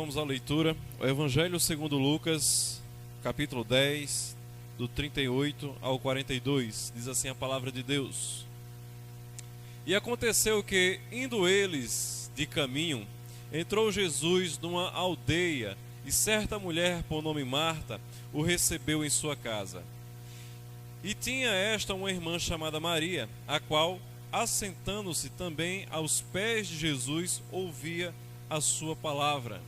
vamos à leitura. O Evangelho segundo Lucas, capítulo 10, do 38 ao 42. Diz assim a palavra de Deus. E aconteceu que, indo eles de caminho, entrou Jesus numa aldeia, e certa mulher, por nome Marta, o recebeu em sua casa. E tinha esta uma irmã chamada Maria, a qual, assentando-se também aos pés de Jesus, ouvia a sua palavra.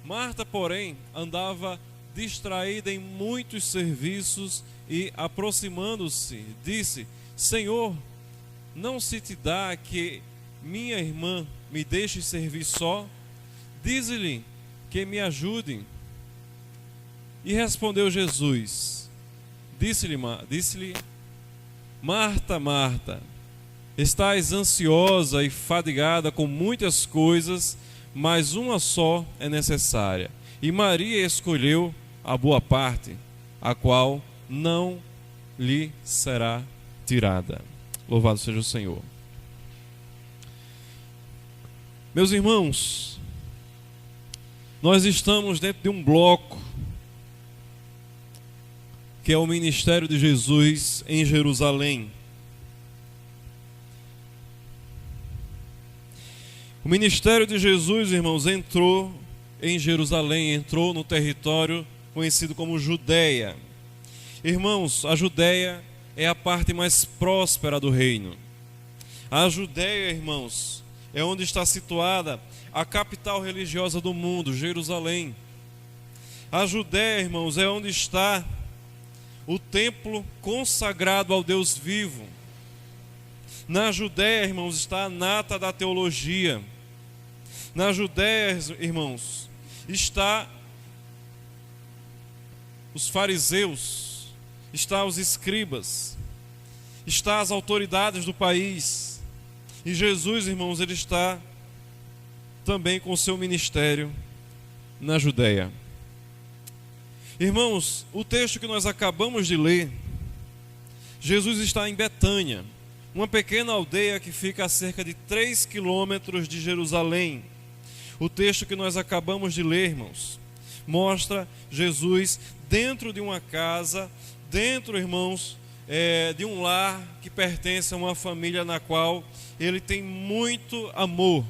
Marta, porém, andava distraída em muitos serviços e, aproximando-se, disse: Senhor, não se te dá que minha irmã me deixe servir só? Dize-lhe que me ajude. E respondeu Jesus, disse-lhe: Marta, Marta, estás ansiosa e fadigada com muitas coisas, mas uma só é necessária. E Maria escolheu a boa parte, a qual não lhe será tirada. Louvado seja o Senhor. Meus irmãos, nós estamos dentro de um bloco que é o ministério de Jesus em Jerusalém. O ministério de Jesus, irmãos, entrou em Jerusalém, entrou no território conhecido como Judeia. Irmãos, a Judeia é a parte mais próspera do reino. A Judeia, irmãos, é onde está situada a capital religiosa do mundo, Jerusalém. A Judeia, irmãos, é onde está o templo consagrado ao Deus vivo. Na Judeia, irmãos, está a nata da teologia. Na Judeia, irmãos, está os fariseus, está os escribas, está as autoridades do país. E Jesus, irmãos, ele está também com o seu ministério na Judeia. Irmãos, o texto que nós acabamos de ler, Jesus está em Betânia, uma pequena aldeia que fica a cerca de 3 quilômetros de Jerusalém. O texto que nós acabamos de ler, irmãos, mostra Jesus dentro de uma casa, dentro, irmãos, de um lar que pertence a uma família na qual ele tem muito amor.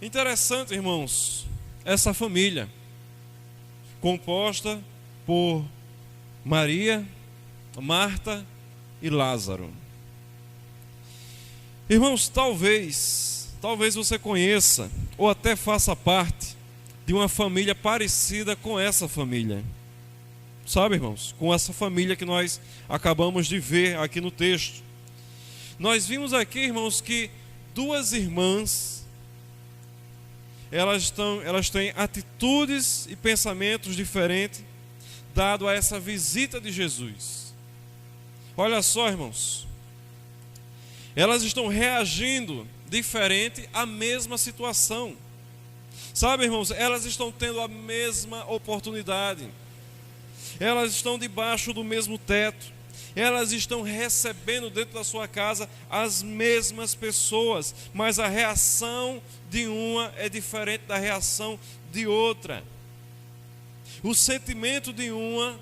Interessante, irmãos, essa família, composta por Maria, Marta e Lázaro. Irmãos, talvez você conheça ou até faça parte de uma família parecida com essa família. Sabe, irmãos, com essa família que nós acabamos de ver aqui no texto. Nós vimos aqui, irmãos, que duas irmãs, elas têm atitudes e pensamentos diferentes dado a essa visita de Jesus. Olha só, irmãos, elas estão reagindo diferente à mesma situação. Sabe, irmãos, elas estão tendo a mesma oportunidade. Elas estão debaixo do mesmo teto. Elas estão recebendo dentro da sua casa as mesmas pessoas, mas a reação de uma é diferente da reação de outra. O sentimento de uma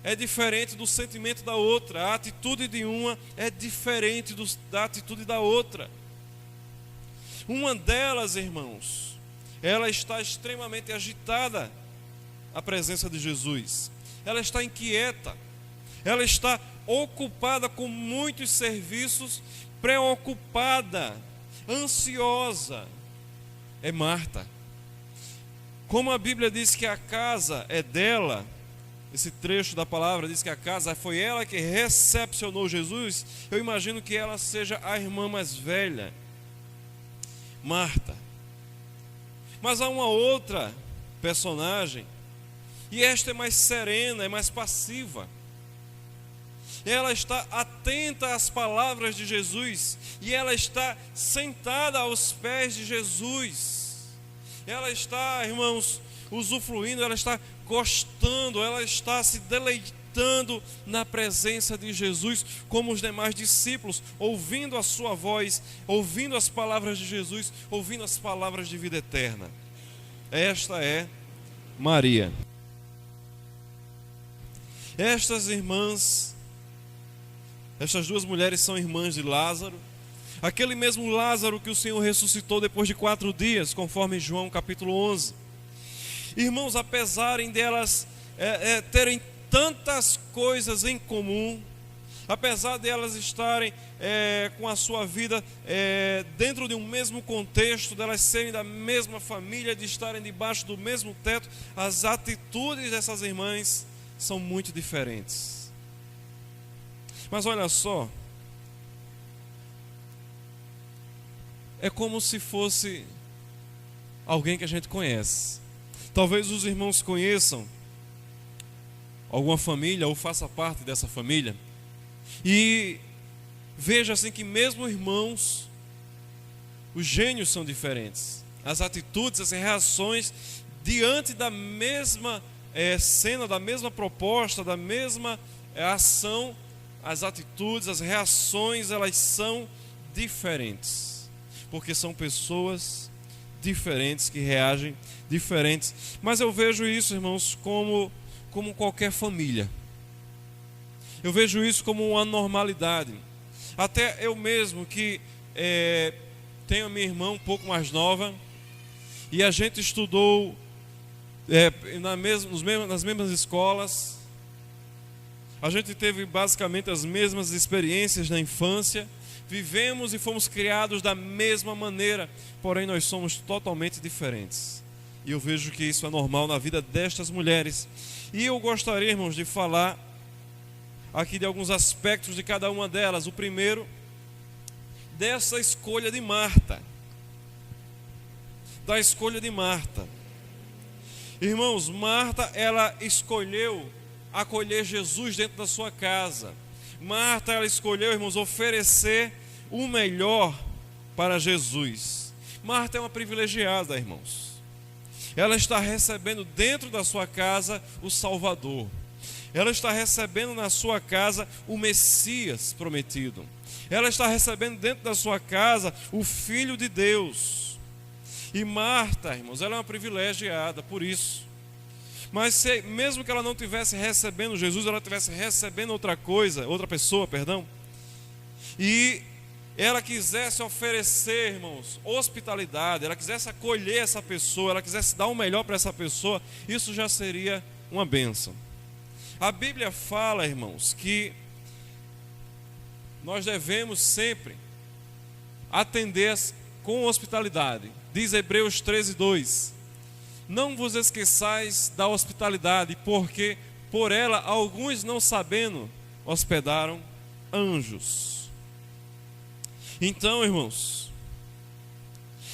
é diferente do sentimento da outra. A atitude de uma é diferente da atitude da outra. Uma delas, irmãos, ela está extremamente agitada à presença de Jesus. Ela está inquieta. Ela está ocupada com muitos serviços, preocupada, ansiosa. É Marta. Como a Bíblia diz que a casa é dela, esse trecho da palavra diz que a casa foi ela que recepcionou Jesus, eu imagino que ela seja a irmã mais velha, Marta. Mas há uma outra personagem, e esta é mais serena, é mais passiva. Ela está atenta às palavras de Jesus, e ela está sentada aos pés de Jesus. Ela está, irmãos, usufruindo, ela está gostando, ela está se deleitando na presença de Jesus, como os demais discípulos, ouvindo a sua voz, ouvindo as palavras de Jesus, ouvindo as palavras de vida eterna. Esta é Maria. Estas irmãs, estas duas mulheres são irmãs de Lázaro, aquele mesmo Lázaro que o Senhor ressuscitou depois de 4 dias, conforme João capítulo 11. Irmãos, apesar delas terem tantas coisas em comum, apesar de elas estarem com a sua vida dentro de um mesmo contexto, delas serem da mesma família, de estarem debaixo do mesmo teto, as atitudes dessas irmãs são muito diferentes. Mas olha só, é como se fosse alguém que a gente conhece. Talvez os irmãos conheçam alguma família ou faça parte dessa família e veja assim que mesmo irmãos, os gênios são diferentes, as atitudes, as reações diante da mesma cena, da mesma proposta, da mesma ação, as atitudes, as reações, elas são diferentes, porque são pessoas diferentes que reagem diferentes. Mas eu vejo isso, irmãos, como qualquer família. Eu vejo isso como uma normalidade. Até eu mesmo que tenho a minha irmã um pouco mais nova, e a gente estudou nas mesmas escolas, a gente teve basicamente as mesmas experiências na infância, vivemos e fomos criados da mesma maneira, porém nós somos totalmente diferentes. E eu vejo que isso é normal na vida destas mulheres. E eu gostaria, irmãos, de falar aqui de alguns aspectos de cada uma delas. O primeiro, dessa escolha de Marta. Da escolha de Marta. Irmãos, Marta, ela escolheu acolher Jesus dentro da sua casa. Marta, ela escolheu, irmãos, oferecer o melhor para Jesus. Marta é uma privilegiada, irmãos. Ela está recebendo dentro da sua casa o Salvador. Ela está recebendo na sua casa o Messias prometido. Ela está recebendo dentro da sua casa o Filho de Deus. E Marta, irmãos, ela é uma privilegiada por isso. Mas mesmo que ela não estivesse recebendo Jesus, ela estivesse recebendo outra pessoa, e ela quisesse oferecer, irmãos, hospitalidade, ela quisesse acolher essa pessoa, ela quisesse dar o melhor para essa pessoa, isso já seria uma bênção. A Bíblia fala, irmãos, que nós devemos sempre atender com hospitalidade. Diz Hebreus 13:2: não vos esqueçais da hospitalidade, porque por ela alguns, não sabendo, hospedaram anjos. Então, irmãos,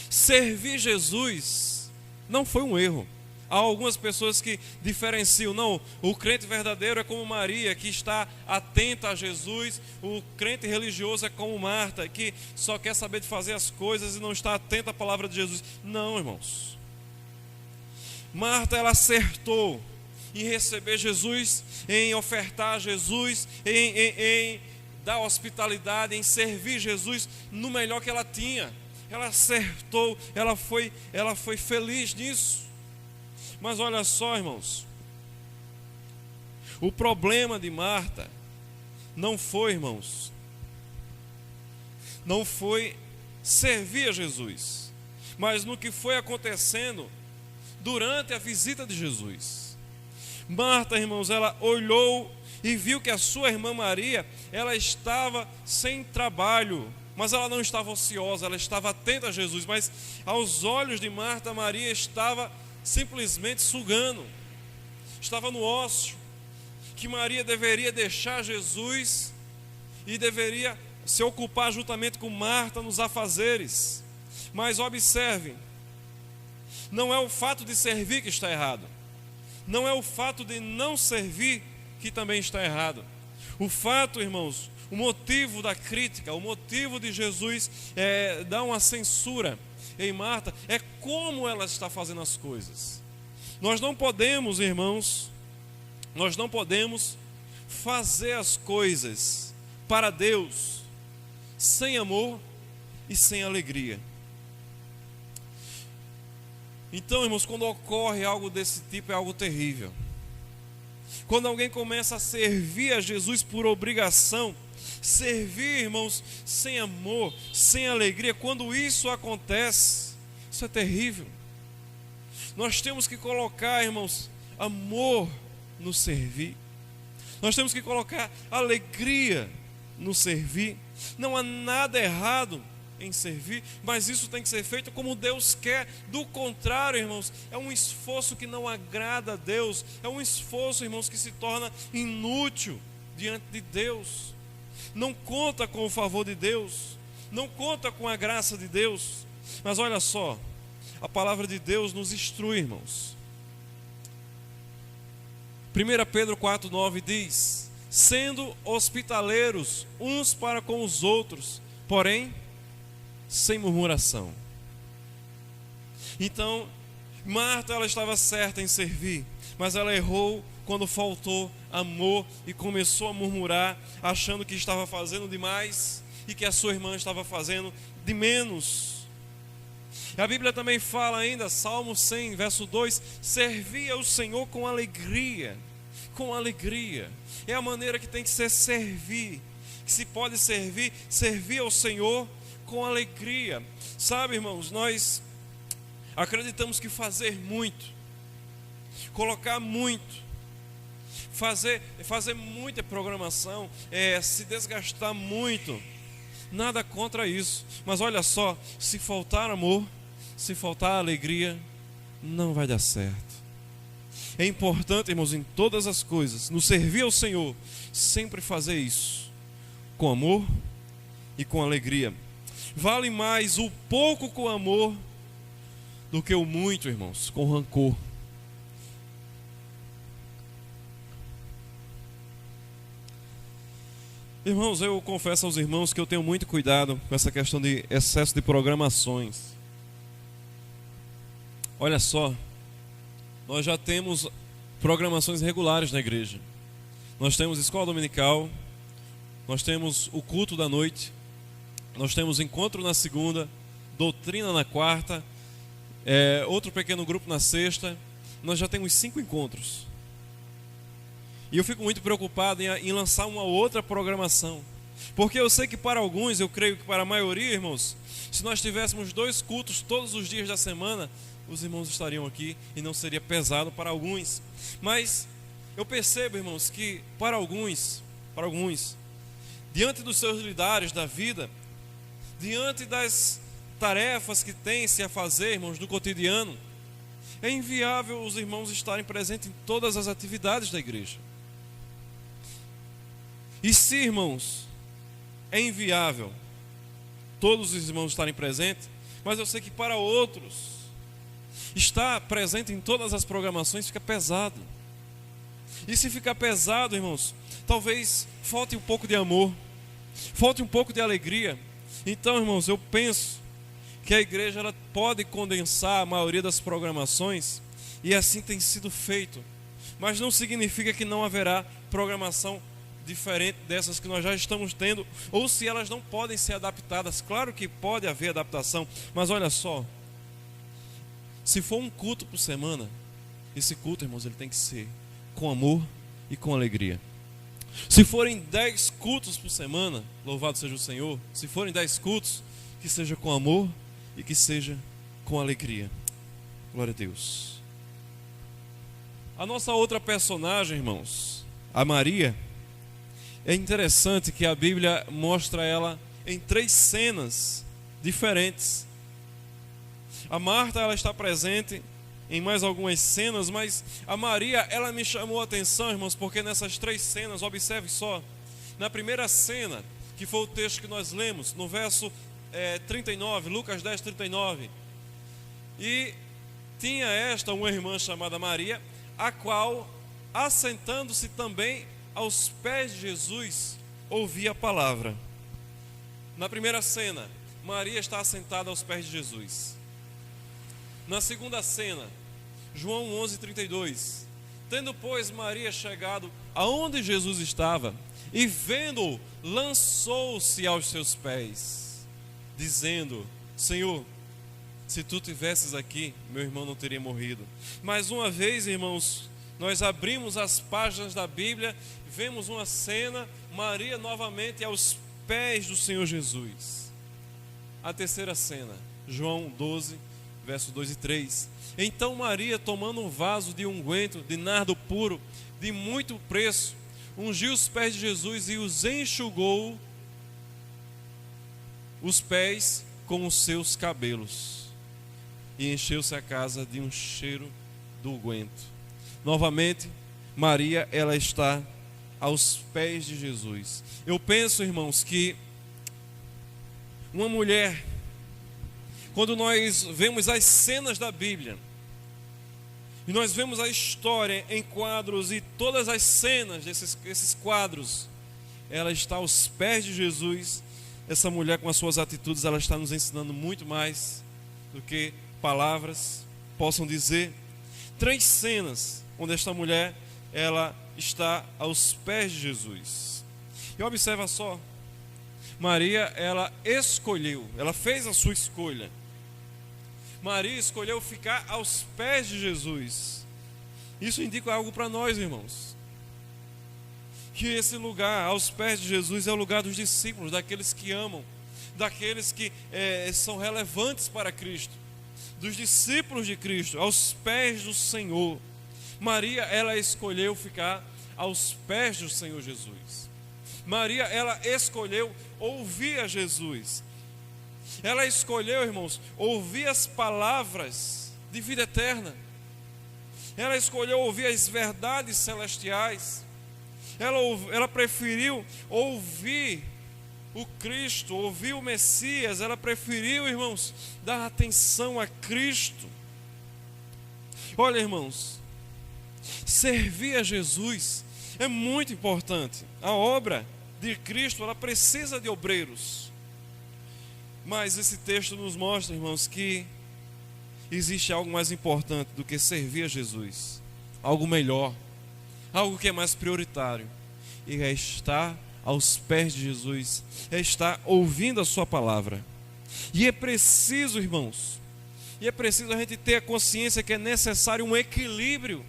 servir Jesus não foi um erro. Há algumas pessoas que diferenciam, não, o crente verdadeiro é como Maria, que está atenta a Jesus, o crente religioso é como Marta, que só quer saber de fazer as coisas e não está atenta à palavra de Jesus. Não, irmãos. Marta, ela acertou em receber Jesus, em ofertar a Jesus, em dar hospitalidade, em servir Jesus no melhor que ela tinha. Ela acertou, ela foi feliz nisso. Mas olha só, irmãos, o problema de Marta não foi, irmãos, não foi servir a Jesus, mas no que foi acontecendo durante a visita de Jesus. Marta, irmãos, ela olhou e viu que a sua irmã Maria, ela estava sem trabalho, mas ela não estava ociosa, ela estava atenta a Jesus. Mas aos olhos de Marta, Maria estava simplesmente sugando, estava no ócio, que Maria deveria deixar Jesus e deveria se ocupar juntamente com Marta nos afazeres. Mas observe, não é o fato de servir que está errado, não é o fato de não servir que também está errado. O fato, irmãos, o motivo da crítica, o motivo de Jesus dar uma censura em Marta é como ela está fazendo as coisas. Nós não podemos, irmãos, nós não podemos fazer as coisas para Deus sem amor e sem alegria. Então, irmãos, quando ocorre algo desse tipo, é algo terrível. Quando alguém começa a servir a Jesus por obrigação, servir, irmãos, sem amor, sem alegria, quando isso acontece, isso é terrível. Nós temos que colocar, irmãos, amor no servir. Nós temos que colocar alegria no servir. Não há nada errado em servir, mas isso tem que ser feito como Deus quer. Do contrário, irmãos, é um esforço que não agrada a Deus, é um esforço, irmãos, que se torna inútil diante de Deus. Não conta com o favor de Deus, não conta com a graça de Deus. Mas olha só, a palavra de Deus nos instrui, irmãos. 1 Pedro 4,9 diz: sendo hospitaleiros uns para com os outros, porém sem murmuração. Então, Marta, ela estava certa em servir, mas ela errou quando faltou amor e começou a murmurar, achando que estava fazendo demais e que a sua irmã estava fazendo de menos. A Bíblia também fala ainda, Salmo 100, verso 2: servia o Senhor com alegria. Com alegria. É a maneira que tem que ser servir. Que se pode servir ao Senhor com alegria. Sabe, irmãos, nós acreditamos que fazer muito, colocar muito, fazer muita programação, se desgastar muito, nada contra isso. Mas olha só, se faltar amor, se faltar alegria, não vai dar certo. É importante, irmãos, em todas as coisas, no servir ao Senhor, sempre fazer isso com amor e com alegria. Vale mais o pouco com amor do que o muito, irmãos, com rancor. Irmãos, eu confesso aos irmãos que eu tenho muito cuidado com essa questão de excesso de programações. Olha só, nós já temos programações regulares na igreja. Nós temos escola dominical, nós temos o culto da noite, nós temos encontro na segunda, doutrina na quarta, outro pequeno grupo na sexta. Nós já temos 5 encontros. E eu fico muito preocupado em lançar uma outra programação, porque eu sei que para alguns, eu creio que para a maioria, irmãos, se nós tivéssemos 2 cultos todos os dias da semana, os irmãos estariam aqui e não seria pesado para alguns. Mas eu percebo, irmãos, que para alguns, diante dos seus lidares da vida, diante das tarefas que tem-se a fazer, irmãos, do cotidiano, é inviável os irmãos estarem presentes em todas as atividades da igreja. E se, irmãos, é inviável todos os irmãos estarem presentes, mas eu sei que para outros, estar presente em todas as programações fica pesado. E se ficar pesado, irmãos, talvez falte um pouco de amor, falte um pouco de alegria. Então, irmãos, eu penso que a igreja ela pode condensar a maioria das programações, e assim tem sido feito. Mas não significa que não haverá programação diferente dessas que nós já estamos tendo, ou se elas não podem ser adaptadas. Claro que pode haver adaptação, mas olha só, se for um culto por semana, esse culto, irmãos, ele tem que ser com amor e com alegria. Se forem 10 cultos por semana, louvado seja o Senhor, se forem 10 cultos, que seja com amor e que seja com alegria. Glória a Deus. A nossa outra personagem, irmãos, a Maria, é interessante que a Bíblia mostra ela em 3 cenas diferentes. A Marta, ela está presente em mais algumas cenas, mas a Maria, ela me chamou a atenção, irmãos, porque nessas 3 cenas, observe só, na primeira cena, que foi o texto que nós lemos, no verso 39, Lucas 10, 39, e tinha uma irmã chamada Maria, a qual, assentando-se também aos pés de Jesus, ouvia a palavra. Na primeira cena, Maria está assentada aos pés de Jesus. Na segunda cena, João 11:32. Tendo, pois, Maria chegado aonde Jesus estava, e vendo-o, lançou-se aos seus pés, dizendo: Senhor, se tu tivesses aqui, meu irmão não teria morrido. Mais uma vez, irmãos, nós abrimos as páginas da Bíblia, vemos uma cena, Maria novamente aos pés do Senhor Jesus. A terceira cena, João 12, versos 2 e 3. Então Maria, tomando um vaso de unguento de nardo puro, de muito preço, ungiu os pés de Jesus e os enxugou os pés com os seus cabelos, e encheu-se a casa de um cheiro do unguento. Novamente, Maria, ela está aos pés de Jesus. Eu penso, irmãos, que uma mulher, quando nós vemos as cenas da Bíblia, e nós vemos a história em quadros, e todas as cenas desses quadros, ela está aos pés de Jesus. Essa mulher, com as suas atitudes, ela está nos ensinando muito mais do que palavras possam dizer. 3 cenas onde esta mulher, ela está aos pés de Jesus. E observa só, Maria, ela escolheu, ela fez a sua escolha. Maria escolheu ficar aos pés de Jesus. Isso indica algo para nós, irmãos, que esse lugar aos pés de Jesus é o lugar dos discípulos, daqueles que amam, daqueles que são relevantes para Cristo, dos discípulos de Cristo, aos pés do Senhor. Maria, ela escolheu ficar aos pés do Senhor Jesus. Maria, ela escolheu ouvir a Jesus. Ela escolheu, irmãos, ouvir as palavras de vida eterna. Ela escolheu ouvir as verdades celestiais. Ela preferiu ouvir o Cristo, ouvir o Messias. Ela preferiu, irmãos, dar atenção a Cristo. Olha, irmãos, servir a Jesus é muito importante. A obra de Cristo, ela precisa de obreiros. Mas esse texto nos mostra, irmãos, que existe algo mais importante do que servir a Jesus. Algo melhor, algo que é mais prioritário. E é estar aos pés de Jesus, é estar ouvindo a sua palavra. E é preciso, irmãos, a gente ter a consciência que é necessário um equilíbrio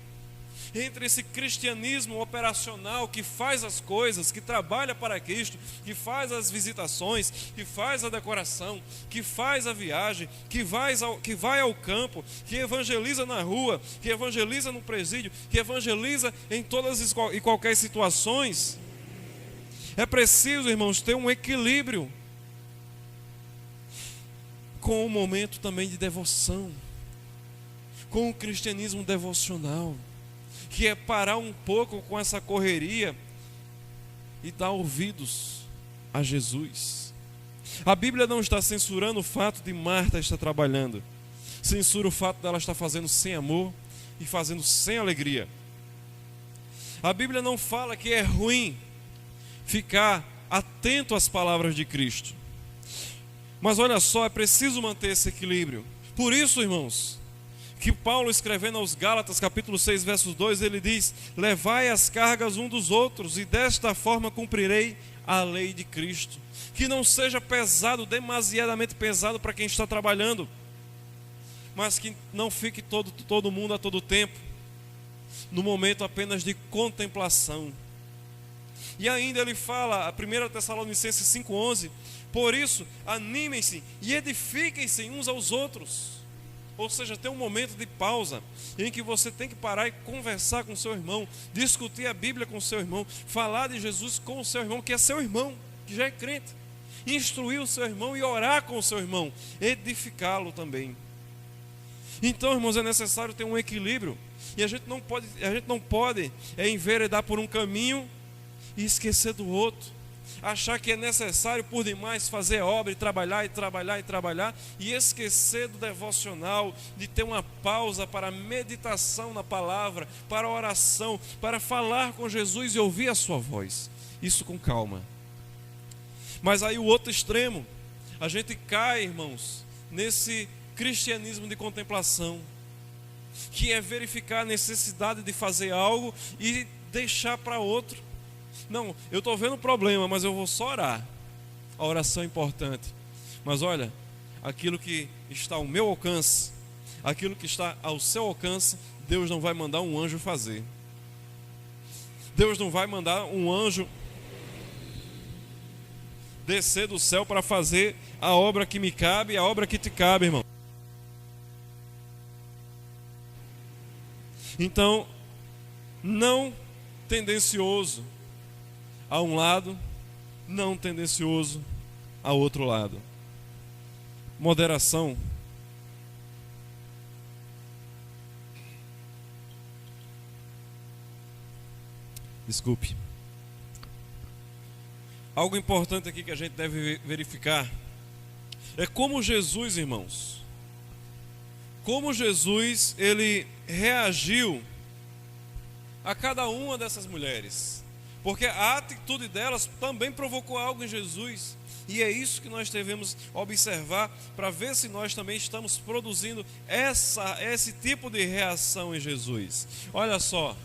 entre esse cristianismo operacional que faz as coisas, que trabalha para Cristo, que faz as visitações, que faz a decoração, que faz a viagem, que vai ao campo, que evangeliza na rua, que evangeliza no presídio, que evangeliza em todas e qualquer situações. É preciso, irmãos, ter um equilíbrio com o momento também de devoção, com o cristianismo devocional, que é parar um pouco com essa correria e dar ouvidos a Jesus. A Bíblia não está censurando o fato de Marta estar trabalhando, censura o fato dela estar fazendo sem amor e fazendo sem alegria. A Bíblia não fala que é ruim ficar atento às palavras de Cristo, mas olha só, é preciso manter esse equilíbrio. Por isso, irmãos, que Paulo, escrevendo aos Gálatas, capítulo 6, versos 2, ele diz: levai as cargas um dos outros, e desta forma cumprirei a lei de Cristo. Que não seja pesado, demasiadamente pesado para quem está trabalhando, mas que não fique todo mundo a todo tempo no momento apenas de contemplação. E ainda ele fala, a 1 Tessalonicenses 5,11: por isso, animem-se e edifiquem-se uns aos outros. Ou seja, tem um momento de pausa em que você tem que parar e conversar com o seu irmão, discutir a Bíblia com o seu irmão, falar de Jesus com o seu irmão, que é seu irmão, que já é crente, instruir o seu irmão e orar com o seu irmão, edificá-lo também. Então, irmãos, é necessário ter um equilíbrio, e a gente não pode enveredar por um caminho e esquecer do outro. Achar que é necessário por demais fazer obra e trabalhar e esquecer do devocional, de ter uma pausa para meditação na palavra, para oração, para falar com Jesus e ouvir a sua voz. Isso com calma. Mas aí o outro extremo, a gente cai, irmãos, nesse cristianismo de contemplação. que é verificar a necessidade de fazer algo e deixar para outro. Não, eu estou vendo o problema, mas eu vou só orar. A oração é importante. Mas olha, aquilo que está ao meu alcance, aquilo que está ao seu alcance, Deus não vai mandar um anjo fazer. Deus não vai mandar um anjo descer do céu para fazer a obra que me cabe, a obra que te cabe, irmão. Então, não tendencioso a um lado, não tendencioso a outro lado. Moderação. Desculpe. Algo importante aqui que a gente deve verificar é como Jesus, irmãos, como Jesus, ele reagiu a cada uma dessas mulheres. Porque a atitude delas também provocou algo em Jesus. E é isso que nós devemos observar para ver se nós também estamos produzindo esse tipo de reação em Jesus. Olha só.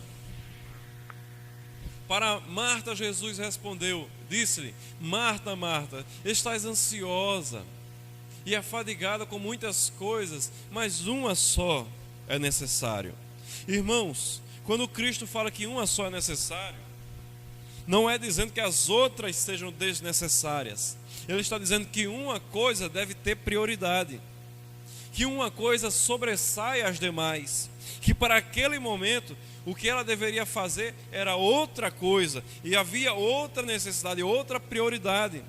Para Marta, Jesus respondeu, disse-lhe: Marta, Marta, estás ansiosa e afadigada com muitas coisas, mas uma só é necessário. Irmãos, quando Cristo fala que uma só é necessário, não é dizendo que as outras sejam desnecessárias. Ele está dizendo que uma coisa deve ter prioridade, que uma coisa sobressai as demais, que para aquele momento o que ela deveria fazer era outra coisa, e havia outra necessidade, outra prioridade.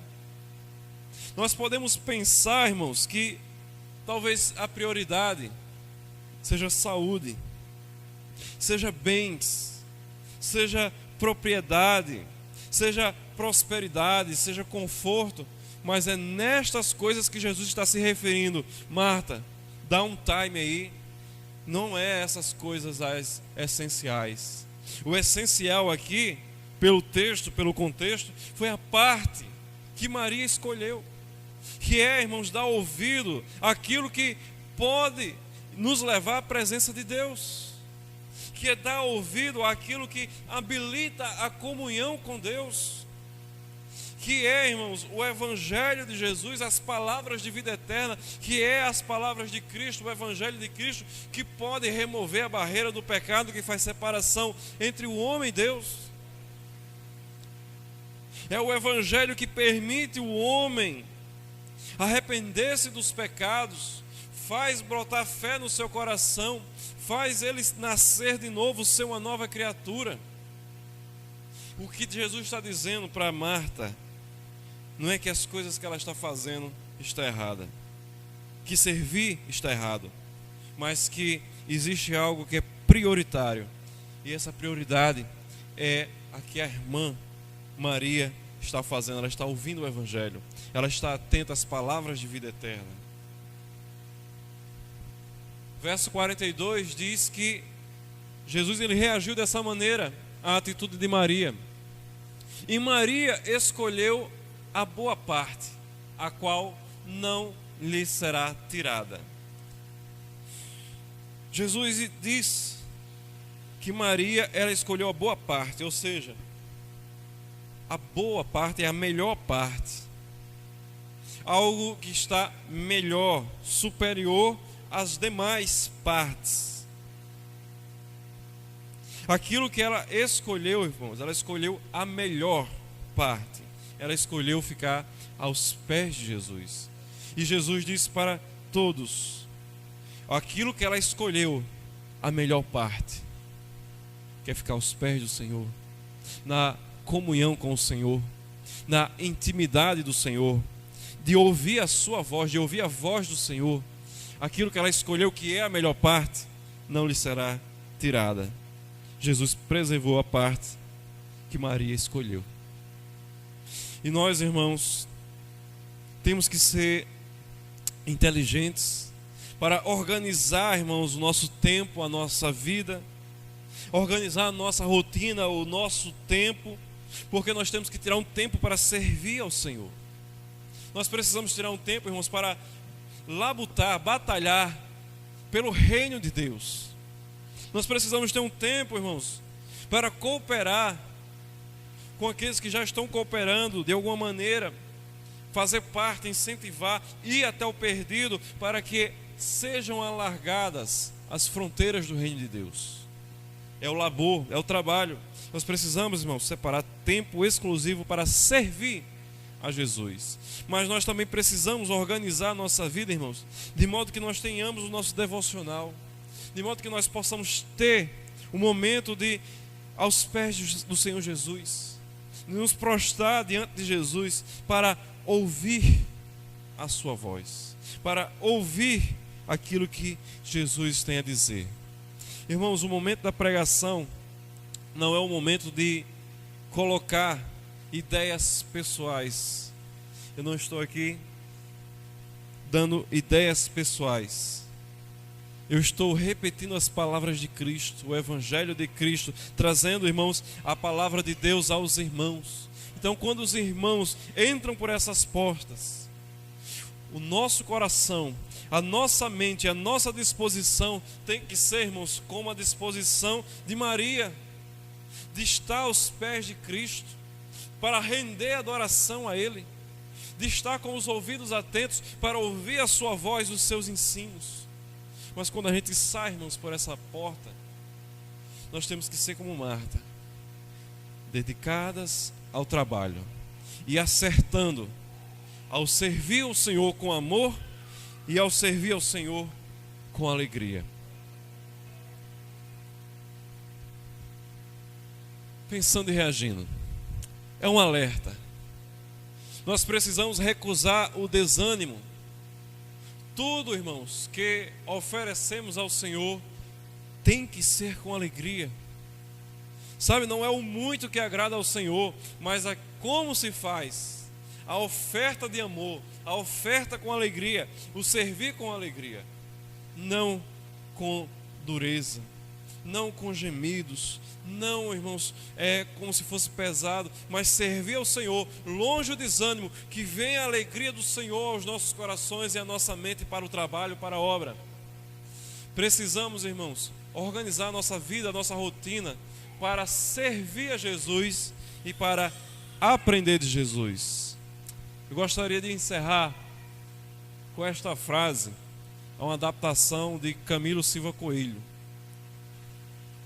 Nós podemos pensar, irmãos, que talvez a prioridade seja saúde, seja bens, seja propriedade, seja prosperidade, seja conforto, mas é nestas coisas que Jesus está se referindo. Marta, dá um time aí. Não é essas coisas as essenciais. O essencial aqui, pelo texto, pelo contexto, foi a parte que Maria escolheu, que é, irmãos, dar ouvido àquilo que pode nos levar à presença de Deus, que é dar ouvido àquilo que habilita a comunhão com Deus, que é, irmãos, o Evangelho de Jesus, as palavras de vida eterna, que é as palavras de Cristo, o Evangelho de Cristo, que pode remover a barreira do pecado que faz separação entre o homem e Deus. É o Evangelho que permite o homem arrepender-se dos pecados, faz brotar fé no seu coração, faz ele nascer de novo, ser uma nova criatura. O que Jesus está dizendo para Marta não é que as coisas que ela está fazendo está errada, que servir está errado, mas que existe algo que é prioritário, e essa prioridade é a que a irmã Maria está fazendo. Ela está ouvindo o Evangelho, ela está atenta às palavras de vida eterna. Verso 42 diz que Jesus, ele reagiu dessa maneira à atitude de Maria, e Maria escolheu a boa parte, a qual não lhe será tirada. Jesus diz que Maria, ela escolheu a boa parte, ou seja, a boa parte é a melhor parte, algo que está melhor, superior às demais partes. Aquilo que ela escolheu, irmãos, ela escolheu a melhor parte. Ela escolheu ficar aos pés de Jesus. E Jesus disse para todos, aquilo que ela escolheu, a melhor parte, que é ficar aos pés do Senhor, na comunhão com o Senhor, na intimidade do Senhor, de ouvir a sua voz, de ouvir a voz do Senhor. Aquilo que ela escolheu, que é a melhor parte, não lhe será tirada. Jesus preservou a parte que Maria escolheu. E nós, irmãos, temos que ser inteligentes para organizar, irmãos, o nosso tempo, a nossa vida, organizar a nossa rotina, o nosso tempo, porque nós temos que tirar um tempo para servir ao Senhor. Nós precisamos tirar um tempo, irmãos, para labutar, batalhar pelo reino de Deus. Nós precisamos ter um tempo, irmãos, para cooperar com aqueles que já estão cooperando de alguma maneira, fazer parte, incentivar, ir até o perdido, para que sejam alargadas as fronteiras do reino de Deus. É o labor, é o trabalho. Nós precisamos, irmãos, separar tempo exclusivo para servir a Jesus. Mas nós também precisamos organizar a nossa vida, irmãos, de modo que nós tenhamos o nosso devocional, de modo que nós possamos ter um momento de aos pés do Senhor Jesus, de nos prostrar diante de Jesus para ouvir a sua voz, para ouvir aquilo que Jesus tem a dizer. Irmãos, o momento da pregação não é o momento de colocar ideias pessoais. Eu não estou aqui dando ideias pessoais. Eu estou repetindo as palavras de Cristo, o Evangelho de Cristo, trazendo, irmãos, a palavra de Deus aos irmãos. Então, quando os irmãos entram por essas portas, o nosso coração, a nossa mente, a nossa disposição tem que ser, irmãos, como a disposição de Maria, de estar aos pés de Cristo, para render adoração a Ele, de estar com os ouvidos atentos para ouvir a sua voz, os seus ensinos. Mas quando a gente sai, irmãos, por essa porta, nós temos que ser como Marta, dedicadas ao trabalho e acertando ao servir o Senhor com amor e ao servir ao Senhor com alegria. Pensando e reagindo, é um alerta. Nós precisamos recusar o desânimo. Tudo, irmãos, que oferecemos ao Senhor tem que ser com alegria. Sabe, não é o muito que agrada ao Senhor, mas como se faz. A oferta de amor, a oferta com alegria, o servir com alegria, não com dureza, não com gemidos, não, irmãos, é como se fosse pesado, mas servir ao Senhor, longe o desânimo, que venha a alegria do Senhor aos nossos corações e à nossa mente para o trabalho, para a obra. Precisamos, irmãos, organizar a nossa vida, a nossa rotina, para servir a Jesus e para aprender de Jesus. Eu gostaria de encerrar com esta frase, uma adaptação de Camilo Silva Coelho.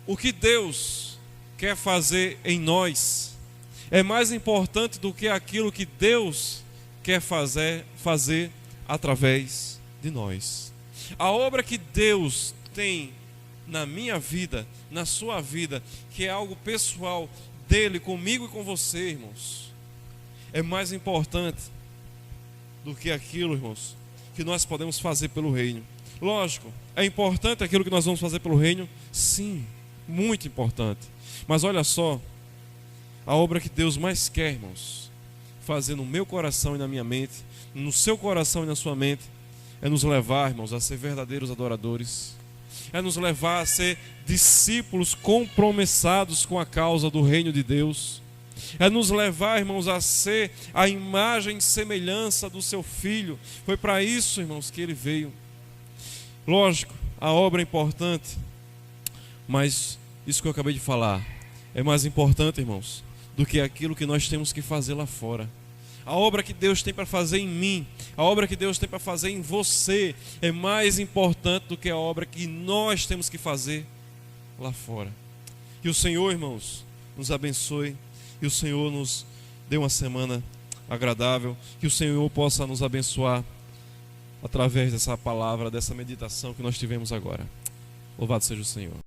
O que Deus quer fazer em nós é mais importante do que aquilo que Deus quer fazer através de nós. A obra que Deus tem na minha vida, na sua vida, que é algo pessoal dele, comigo e com você, irmãos, é mais importante do que aquilo, irmãos, que nós podemos fazer pelo reino. Lógico, é importante aquilo que nós vamos fazer pelo reino, sim, muito importante. Mas olha só, a obra que Deus mais quer, irmãos, fazer no meu coração e na minha mente, no seu coração e na sua mente, é nos levar, irmãos, a ser verdadeiros adoradores, é nos levar a ser discípulos compromissados com a causa do reino de Deus, é nos levar, irmãos, a ser a imagem e semelhança do seu Filho. Foi para isso, irmãos, que ele veio. Lógico, a obra é importante, mas isso que eu acabei de falar é mais importante, irmãos, do que aquilo que nós temos que fazer lá fora. A obra que Deus tem para fazer em mim, a obra que Deus tem para fazer em você, é mais importante do que a obra que nós temos que fazer lá fora. Que o Senhor, irmãos, nos abençoe, que o Senhor nos dê uma semana agradável, que o Senhor possa nos abençoar através dessa palavra, dessa meditação que nós tivemos agora. Louvado seja o Senhor.